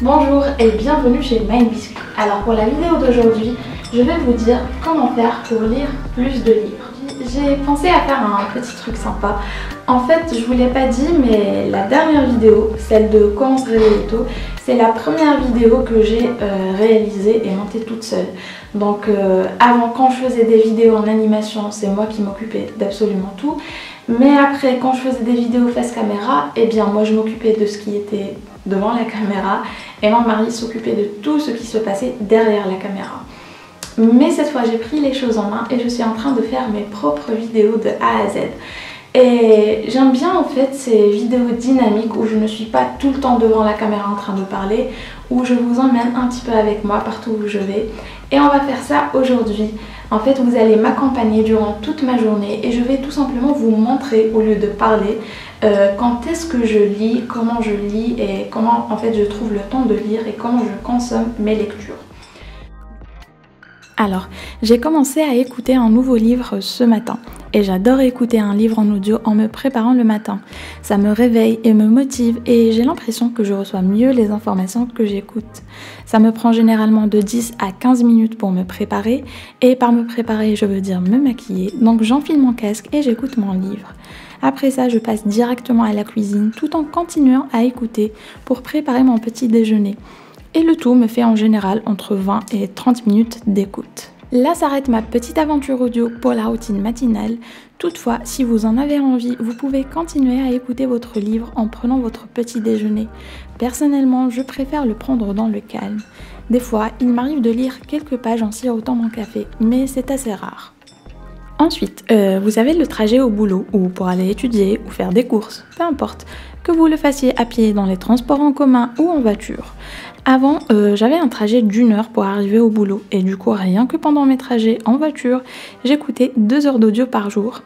Bonjour et bienvenue chez MindBiscuit. Alors pour la vidéo d'aujourd'hui, je vais vous dire comment faire pour lire plus de livres. J'ai pensé à faire un petit truc sympa. En fait, je vous l'ai pas dit, mais la dernière vidéo, celle de comment se réveiller tôt, c'est la première vidéo que j'ai réalisée et montée toute seule. Donc avant, quand je faisais des vidéos en animation, c'est moi qui m'occupais d'absolument tout. Mais après, quand je faisais des vidéos face caméra, eh bien moi je m'occupais de ce qui était devant la caméra et mon mari s'occupait de tout ce qui se passait derrière la caméra. Mais cette fois j'ai pris les choses en main et je suis en train de faire mes propres vidéos de A à Z. Et j'aime bien en fait ces vidéos dynamiques où je ne suis pas tout le temps devant la caméra en train de parler, où je vous emmène un petit peu avec moi partout où je vais. Et on va faire ça aujourd'hui. En fait, vous allez m'accompagner durant toute ma journée et je vais tout simplement vous montrer, au lieu de parler, quand est-ce que je lis, comment je lis et comment en fait je trouve le temps de lire et comment je consomme mes lectures. Alors, j'ai commencé à écouter un nouveau livre ce matin et j'adore écouter un livre en audio en me préparant le matin. Ça me réveille et me motive et j'ai l'impression que je reçois mieux les informations que j'écoute. Ça me prend généralement de 10 à 15 minutes pour me préparer et par me préparer, je veux dire me maquiller. Donc j'enfile mon casque et j'écoute mon livre. Après ça, je passe directement à la cuisine tout en continuant à écouter pour préparer mon petit déjeuner. Et le tout me fait en général entre 20 et 30 minutes d'écoute. Là s'arrête ma petite aventure audio pour la routine matinale. Toutefois, si vous en avez envie, vous pouvez continuer à écouter votre livre en prenant votre petit déjeuner. Personnellement, je préfère le prendre dans le calme. Des fois, il m'arrive de lire quelques pages en sirotant mon café, mais c'est assez rare. Ensuite, vous avez le trajet au boulot ou pour aller étudier ou faire des courses, peu importe, que vous le fassiez à pied dans les transports en commun ou en voiture. Avant, j'avais un trajet d'1 heure pour arriver au boulot et du coup, rien que pendant mes trajets en voiture, j'écoutais 2 heures d'audio par jour.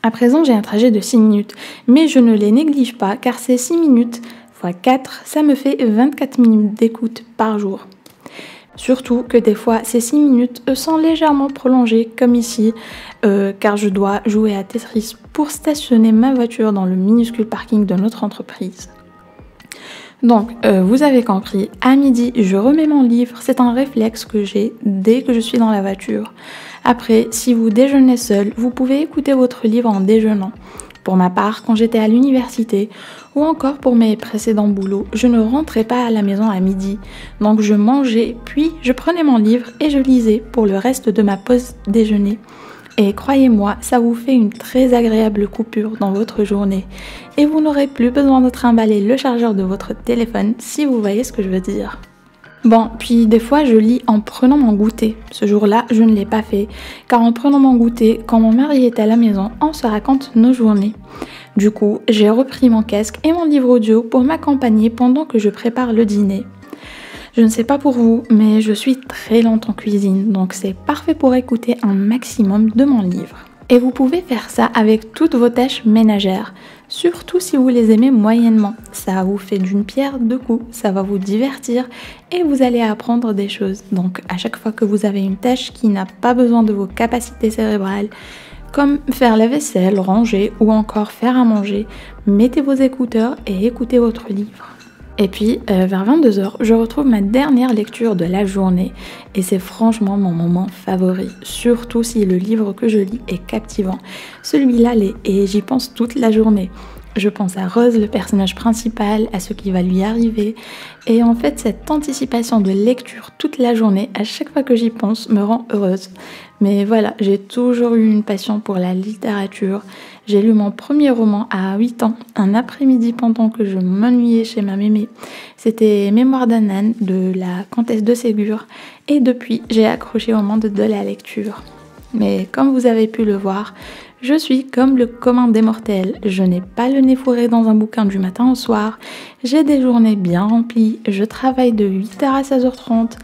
À présent, j'ai un trajet de 6 minutes, mais je ne les néglige pas car ces 6 minutes x 4, ça me fait 24 minutes d'écoute par jour. Surtout que des fois, ces 6 minutes sont légèrement prolongées, comme ici, car je dois jouer à Tetris pour stationner ma voiture dans le minuscule parking de notre entreprise. Donc, vous avez compris, à midi, je remets mon livre, c'est un réflexe que j'ai dès que je suis dans la voiture. Après, si vous déjeunez seul, vous pouvez écouter votre livre en déjeunant. Pour ma part, quand j'étais à l'université ou encore pour mes précédents boulots, je ne rentrais pas à la maison à midi. Donc je mangeais, puis je prenais mon livre et je lisais pour le reste de ma pause déjeuner. Et croyez-moi, ça vous fait une très agréable coupure dans votre journée. Et vous n'aurez plus besoin de trimballer le chargeur de votre téléphone, si vous voyez ce que je veux dire. Bon, puis des fois je lis en prenant mon goûter. Ce jour-là, je ne l'ai pas fait, car en prenant mon goûter, quand mon mari est à la maison, on se raconte nos journées. Du coup, j'ai repris mon casque et mon livre audio pour m'accompagner pendant que je prépare le dîner. Je ne sais pas pour vous, mais je suis très lente en cuisine, donc c'est parfait pour écouter un maximum de mon livre. Et vous pouvez faire ça avec toutes vos tâches ménagères, surtout si vous les aimez moyennement. Ça vous fait d'une pierre deux coups, ça va vous divertir et vous allez apprendre des choses. Donc à chaque fois que vous avez une tâche qui n'a pas besoin de vos capacités cérébrales, comme faire la vaisselle, ranger ou encore faire à manger, mettez vos écouteurs et écoutez votre livre. Et puis, vers 22 h, je retrouve ma dernière lecture de la journée et c'est franchement mon moment favori, surtout si le livre que je lis est captivant. Celui-là l'est et j'y pense toute la journée. Je pense à Rose, le personnage principal, à ce qui va lui arriver et en fait cette anticipation de lecture toute la journée, à chaque fois que j'y pense, me rend heureuse. Mais voilà, j'ai toujours eu une passion pour la littérature. J'ai lu mon premier roman à 8 ans, un après-midi pendant que je m'ennuyais chez ma mémé. C'était Mémoires d'un âne de la comtesse de Ségur et depuis j'ai accroché au monde de la lecture. Mais comme vous avez pu le voir, je suis comme le commun des mortels. Je n'ai pas le nez fourré dans un bouquin du matin au soir. J'ai des journées bien remplies. Je travaille de 8 h à 16 h 30.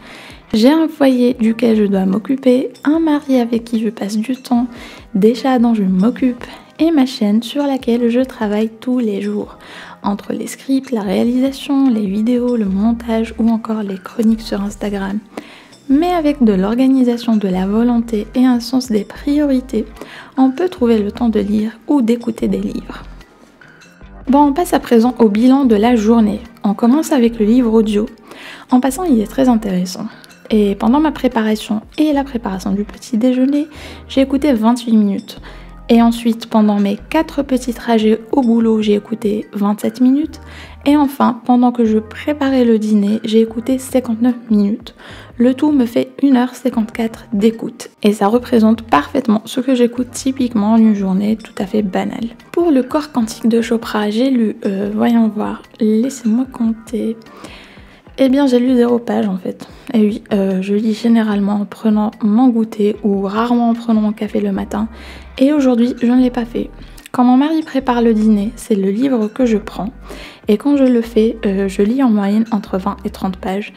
J'ai un foyer duquel je dois m'occuper, un mari avec qui je passe du temps, des chats dont je m'occupe et ma chaîne sur laquelle je travaille tous les jours. Entre les scripts, la réalisation, les vidéos, le montage ou encore les chroniques sur Instagram. Mais avec de l'organisation, de la volonté et un sens des priorités, on peut trouver le temps de lire ou d'écouter des livres. Bon, on passe à présent au bilan de la journée. On commence avec le livre audio. En passant, il est très intéressant. Et pendant ma préparation et la préparation du petit déjeuner, j'ai écouté 28 minutes. Et ensuite, pendant mes 4 petits trajets au boulot, j'ai écouté 27 minutes. Et enfin, pendant que je préparais le dîner, j'ai écouté 59 minutes. Le tout me fait 1h54 d'écoute. Et ça représente parfaitement ce que j'écoute typiquement en une journée tout à fait banale. Pour le corps quantique de Chopra, j'ai lu, voyons voir, laissez-moi compter. Eh bien, j'ai lu 0 page en fait. Et oui, je lis généralement en prenant mon goûter ou rarement en prenant mon café le matin. Et aujourd'hui, je ne l'ai pas fait. Quand mon mari prépare le dîner, c'est le livre que je prends. Et quand je le fais, je lis en moyenne entre 20 et 30 pages.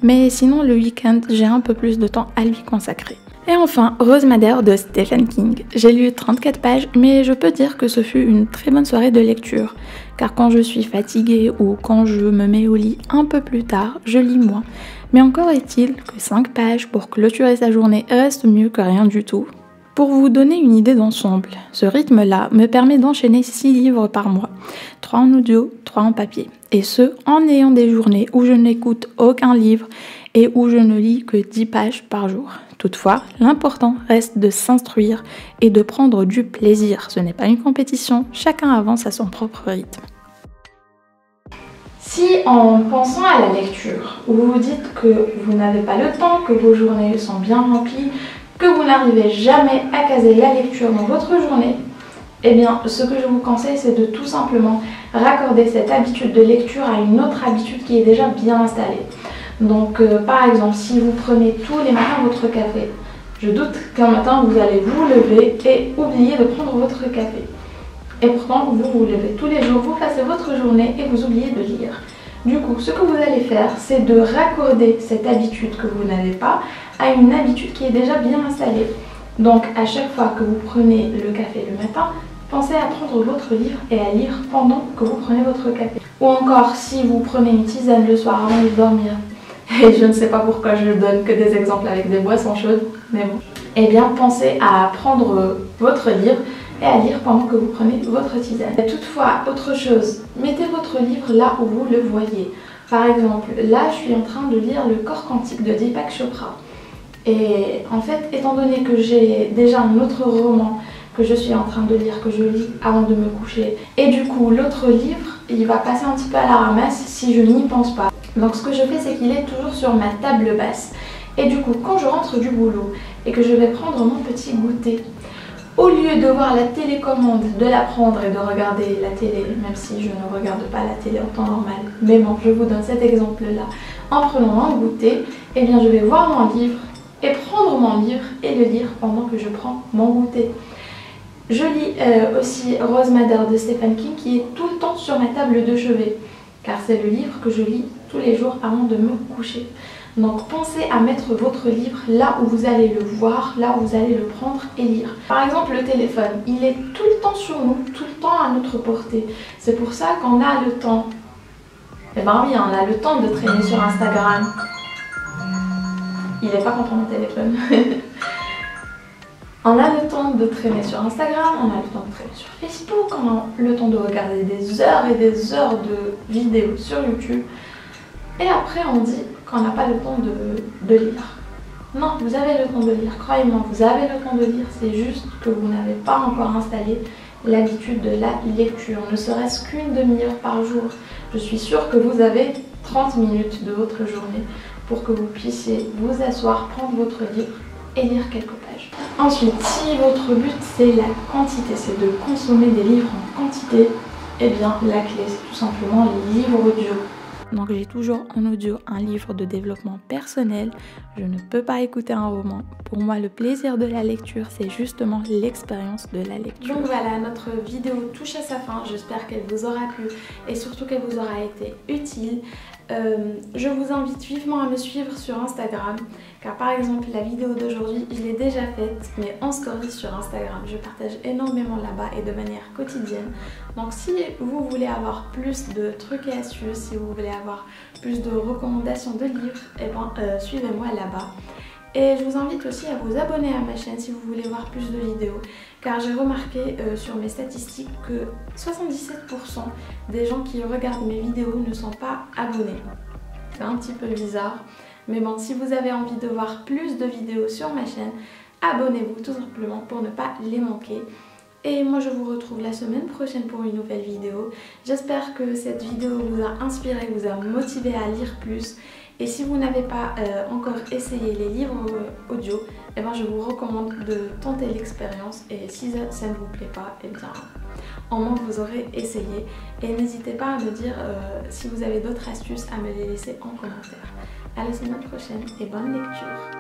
Mais sinon, le week-end, j'ai un peu plus de temps à lui consacrer. Et enfin, Rose Madder de Stephen King. J'ai lu 34 pages, mais je peux dire que ce fut une très bonne soirée de lecture. Car quand je suis fatiguée ou quand je me mets au lit un peu plus tard, je lis moins. Mais encore est-il que 5 pages pour clôturer sa journée reste mieux que rien du tout. Pour vous donner une idée d'ensemble, ce rythme-là me permet d'enchaîner 6 livres par mois, 3 en audio, 3 en papier. Et ce, en ayant des journées où je n'écoute aucun livre et où je ne lis que 10 pages par jour. Toutefois, l'important reste de s'instruire et de prendre du plaisir. Ce n'est pas une compétition, chacun avance à son propre rythme. Si en pensant à la lecture, vous vous dites que vous n'avez pas le temps, que vos journées sont bien remplies, que vous n'arrivez jamais à caser la lecture dans votre journée, eh bien ce que je vous conseille c'est de tout simplement raccorder cette habitude de lecture à une autre habitude qui est déjà bien installée. Donc par exemple si vous prenez tous les matins votre café, je doute qu'un matin vous allez vous lever et oublier de prendre votre café. Et pourtant vous vous levez tous les jours, vous passez votre journée et vous oubliez de lire. Du coup, ce que vous allez faire, c'est de raccorder cette habitude que vous n'avez pas à une habitude qui est déjà bien installée. Donc, à chaque fois que vous prenez le café le matin, pensez à prendre votre livre et à lire pendant que vous prenez votre café. Ou encore, si vous prenez une tisane le soir avant de dormir, et je ne sais pas pourquoi je donne que des exemples avec des boissons chaudes, mais bon, eh bien, pensez à prendre votre livre et à lire pendant que vous prenez votre tisane. Toutefois, autre chose, mettez votre livre là où vous le voyez. Par exemple, là je suis en train de lire Le corps quantique de Deepak Chopra. Et en fait, étant donné que j'ai déjà un autre roman que je suis en train de lire, que je lis avant de me coucher, et du coup l'autre livre, il va passer un petit peu à la ramasse si je n'y pense pas. Donc ce que je fais, c'est qu'il est toujours sur ma table basse. Et du coup, quand je rentre du boulot et que je vais prendre mon petit goûter, au lieu de voir la télécommande, de la prendre et de regarder la télé, même si je ne regarde pas la télé en temps normal, mais bon, je vous donne cet exemple-là, en prenant mon goûter, eh bien je vais voir mon livre et prendre mon livre et le lire pendant que je prends mon goûter. Je lis aussi Rose Madder de Stephen King qui est tout le temps sur ma table de chevet, car c'est le livre que je lis tous les jours avant de me coucher. Donc pensez à mettre votre livre là où vous allez le voir, là où vous allez le prendre et lire. Par exemple le téléphone, il est tout le temps sur nous, tout le temps à notre portée. C'est pour ça qu'on a le temps, eh ben oui, on a le temps de traîner sur Instagram. Il n'est pas content mon téléphone. On a le temps de traîner sur Instagram, on a le temps de traîner sur Facebook, on a le temps de regarder des heures et des heures de vidéos sur YouTube. Et après on dit qu'on n'a pas le temps de lire. Non, vous avez le temps de lire, croyez-moi, vous avez le temps de lire, c'est juste que vous n'avez pas encore installé l'habitude de la lecture, ne serait-ce qu'une demi-heure par jour. Je suis sûre que vous avez 30 minutes de votre journée pour que vous puissiez vous asseoir, prendre votre livre et lire quelques pages. Ensuite, si votre but c'est la quantité, c'est de consommer des livres en quantité, eh bien la clé c'est tout simplement les livres audio. Donc j'ai toujours en audio un livre de développement personnel, je ne peux pas écouter un roman. Pour moi le plaisir de la lecture c'est justement l'expérience de la lecture. Donc voilà, notre vidéo touche à sa fin, j'espère qu'elle vous aura plu et surtout qu'elle vous aura été utile. Je vous invite vivement à me suivre sur Instagram car par exemple la vidéo d'aujourd'hui je l'ai déjà faite mais en story sur Instagram. Je partage énormément là-bas et de manière quotidienne. Donc si vous voulez avoir plus de trucs et astuces, si vous voulez avoir plus de recommandations de livres, eh ben, suivez-moi là-bas. Et je vous invite aussi à vous abonner à ma chaîne si vous voulez voir plus de vidéos car j'ai remarqué sur mes statistiques que 77% des gens qui regardent mes vidéos ne sont pas abonnés. fait un petit peu bizarre. Mais bon, si vous avez envie de voir plus de vidéos sur ma chaîne, abonnez-vous tout simplement pour ne pas les manquer. Et moi je vous retrouve la semaine prochaine pour une nouvelle vidéo. J'espère que cette vidéo vous a inspiré, vous a motivé à lire plus. Et si vous n'avez pas encore essayé les livres audio, eh ben je vous recommande de tenter l'expérience. Et si ça ne vous plaît pas, eh bien au moins vous aurez essayé. Et n'hésitez pas à me dire si vous avez d'autres astuces, à me les laisser en commentaire. À la semaine prochaine et bonne lecture.